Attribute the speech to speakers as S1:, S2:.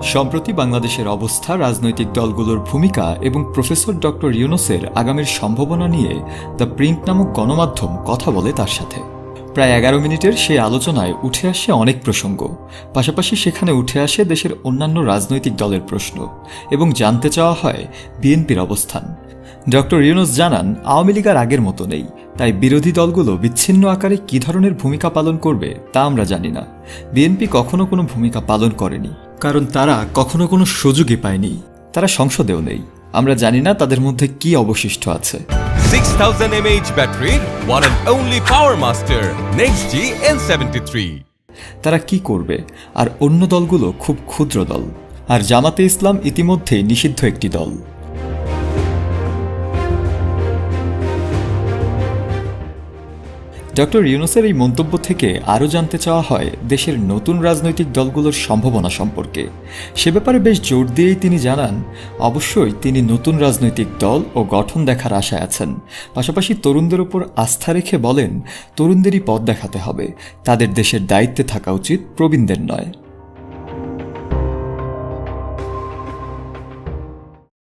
S1: সম্প্রতি বাংলাদেশের অবস্থা, রাজনৈতিক দলগুলোর ভূমিকা এবং প্রফেসর ডক্টর ইউনূসের আগামীর সম্ভাবনা নিয়ে দ্য প্রিন্ট নামক গণমাধ্যম কথা বলে তার সাথে। প্রায় 11 মিনিটের সেই আলোচনায় উঠে আসে অনেক প্রসঙ্গ। পাশাপাশি সেখানে উঠে আসে দেশের অন্যান্য রাজনৈতিক দলের প্রশ্ন এবং জানতে চাওয়া হয় বিএনপির অবস্থান। ডক্টর ইউনূস জানান, আওয়ামী লীগ আর আগের মতো নেই, তাই বিরোধী দলগুলো বিচ্ছিন্ন আকারে কী ধরনের ভূমিকা পালন করবে তা আমরা জানি না। বিএনপি কখনো কোনো ভূমিকা পালন করেনি, কারণ তারা কখনো কোনো সুযোগই পায়নি। তারা সংসদেও নেই। আমরা জানি না তাদের মধ্যে কি অবশিষ্ট আছে।
S2: 6000 mAh battery, one and only Power Master, NextG N73.
S1: তারা কি করবে? আর অন্য দলগুলো খুব ক্ষুদ্র দল। আর জামাতে ইসলাম ইতিমধ্যেই নিষিদ্ধ একটি দল। ডক্টর ইউনূসের এই মন্তব্য থেকে আরও জানতে চাওয়া হয় দেশের নতুন রাজনৈতিক দলগুলোর সম্ভাবনা সম্পর্কে। সে ব্যাপারে বেশ জোর দিয়েই তিনি জানান, অবশ্যই তিনি নতুন রাজনৈতিক দল ও গঠন দেখার আশায় আছেন। পাশাপাশি তরুণদের উপর আস্থা রেখে বলেন, তরুণদেরই পথ দেখাতে হবে, তাদের দেশের দায়িত্বে থাকা উচিত, প্রবীণদের নয়।